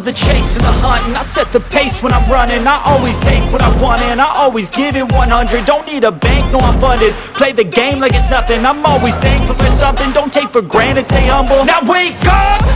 love the chase and the hunt, and I set the pace when I'm running. I always take what I want and I always give it 100. Don't need a bank, no I'm funded. Play the game like it's nothing. I'm always thankful for something. Don't take for granted, stay humble. Now wake up!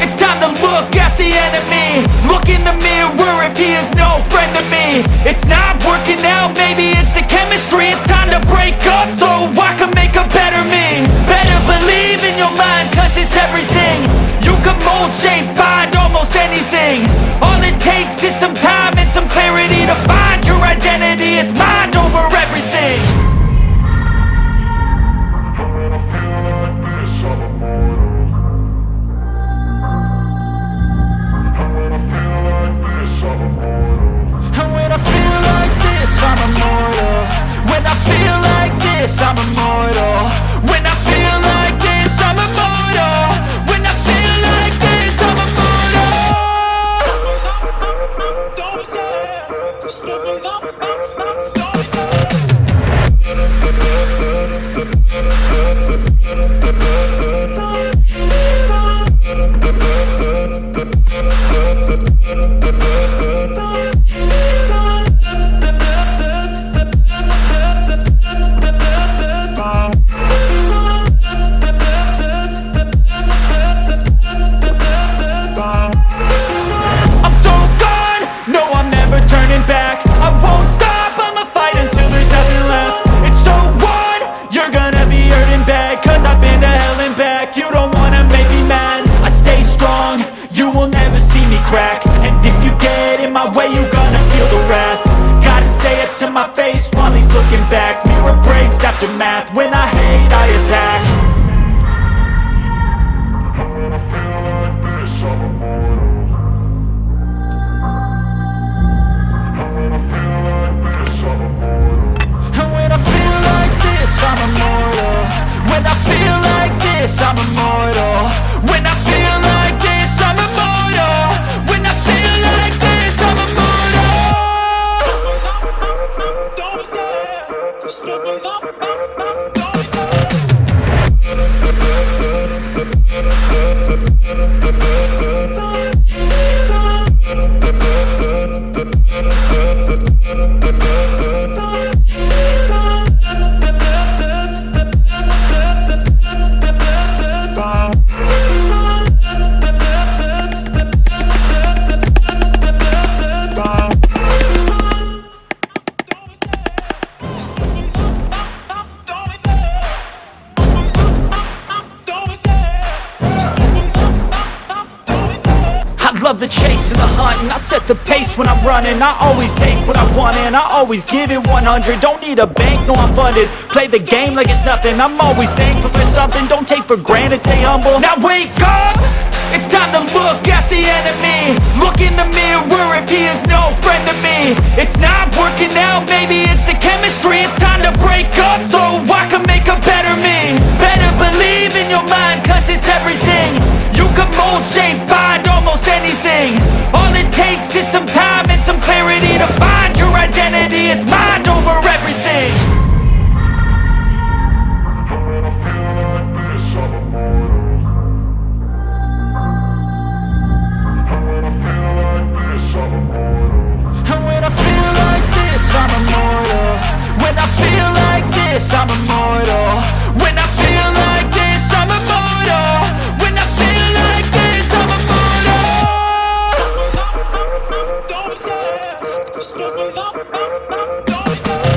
It's time to look at the enemy. Look in the mirror if he is no friend to me. It's not working out, maybe it's the chemistry. It's time to break up so I can make a better me. Better believe in your mind, cause it's everything. You can mold, shape, find almost anything. All it takes is some time and some clarity to find your identity. It's mind over everything. I'm immortal. When I feel like this, I'm immortal. When I feel like this, I'm immortal. When I feel like this, I'm immortal. Don't be scared. Just open up. Don't be scared. And if you get in my way, you gonna feel the wrath. Gotta say it to my face while he's looking back. Mirror breaks after math. When I hate, I attack. When I feel like this, I'm immortal. When I feel like this, I'm immortal. When I feel like this, I'm immortal. When I feel like this, I'm immortal. When I feel like this, I'm immortal. When I feel like this, I'm immortal. Don't be scared. Just open up. Don't be scared. Love the chase and the hunt, and I set the pace when I'm running. I always take what I want and I always give it 100. Don't need a bank, no I'm funded. Play the game like it's nothing. I'm always thankful for something. Don't take for granted, stay humble. Now wake up! It's time to look at the enemy. Look in the mirror if he is no friend to me. It's not working out, maybe it's the chemistry. It's time to break up so I can make a better me. Better believe in your mind, cause it's everything. You can mold, shape, find almost anything. All it takes is some time and some clarity to find your identity. It's mind over everything. When I feel like this, I'm immortal. When I feel like this, I'm immortal. When I feel like this, I'm immortal. When I feel like this, I'm immortal. When I feel like this, I'm immortal. When I feel like this, I'm immortal. Don't be scared. Just open up. Don't be scared.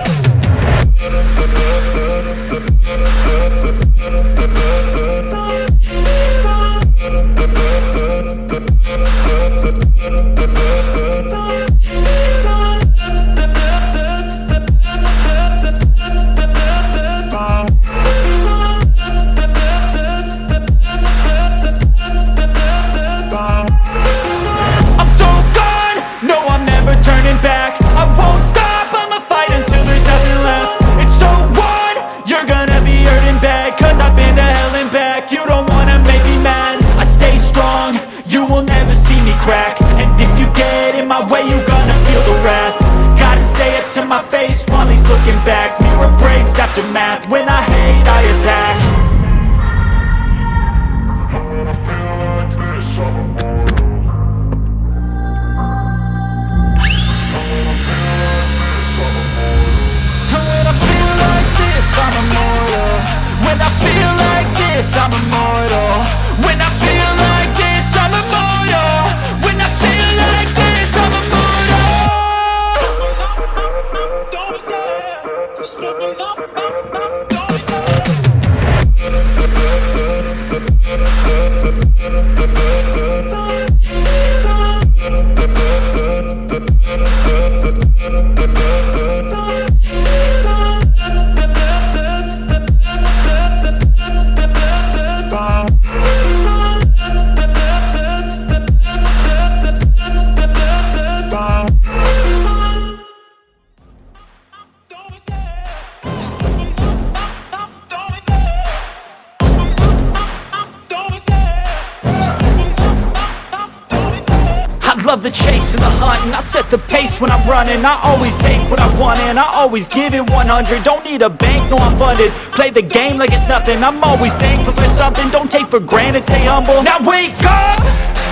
And if you get in my way, you gonna feel the wrath. Gotta say it to my face while he's looking back. Mirror breaks after math. When I hate, I attack. When I feel like this, I'm immortal. set the pace when I'm running. I always take what I want and I always give it 100. Don't need a bank, no I'm funded. Play the game like it's nothing. I'm always thankful for something. Don't take for granted, stay humble. Now wake up!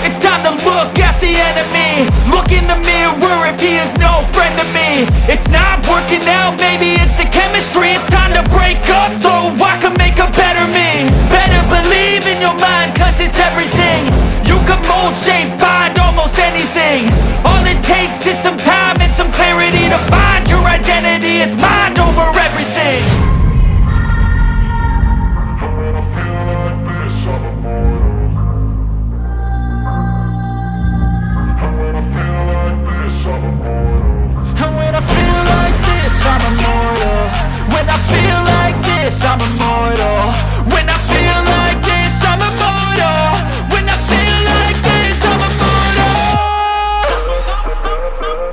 It's time to look at the enemy. Look in the mirror if he is no friend to me. It's not working out, maybe it's the chemistry. It's time to break up so I can make a better me. Better believe in your mind, cause it's everything. You can mold, shape, find almost anything. All it takes is some time and some clarity to find your identity. It's mind over everything. I'm immortal. When I feel like this, I'm immortal. When I feel like this, I'm immortal. When I feel like this, I'm immortal.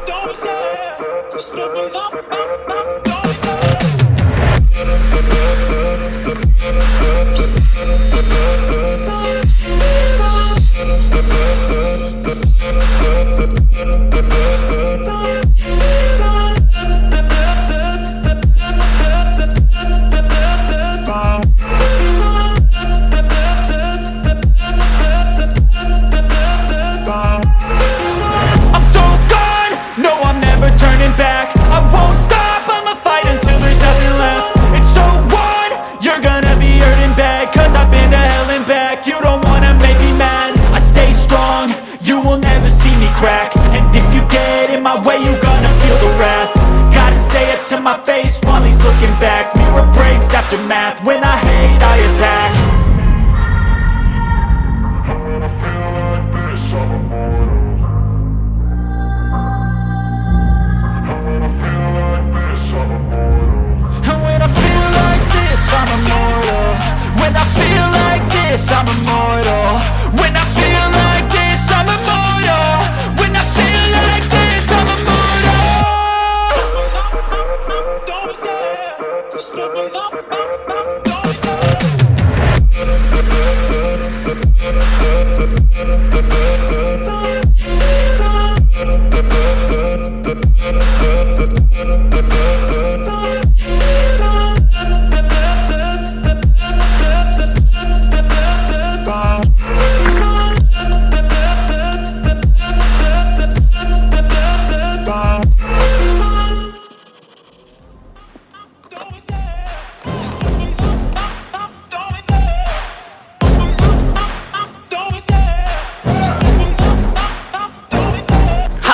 Don't be scared. Just give me up. Don't be scared. Back. I won't stop, I'ma fight until there's nothing left. It's so on, you're gonna be hurting bad, cause I've been to hell and back. You don't wanna make me mad, I stay strong, you will never see me crack. And if you get in my way, you're gonna feel the wrath. Gotta say it to my face while he's looking back. Mirror breaks after math, when I hate, I attack. I'm immortal. When I feel like this, I'm immortal. When I feel like this, I'm immortal. When I feel like this, I'm immortal. Don't be scared. Just give me up. Don't be scared.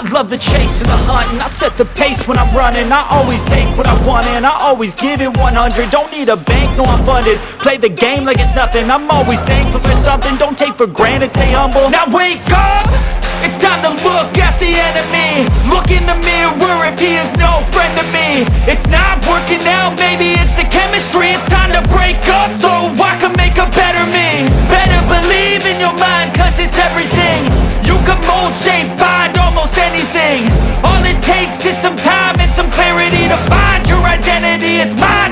Love the chase and the hunt, and I set the pace when I'm running. I always take what I want and I always give it 100. Don't need a bank, no I'm funded. Play the game like it's nothing. I'm always thankful for something. Don't take for granted, stay humble. Now wake up! It's time to look at the enemy. Look in the mirror if he is no friend to me. It's not working out, maybe it's the chemistry. It's time to break up so I can make a better me. Better believe in your mind, cause it's everything. You can mold, shape, find almost anything. All it takes is some time and some clarity to find your identity. It's mine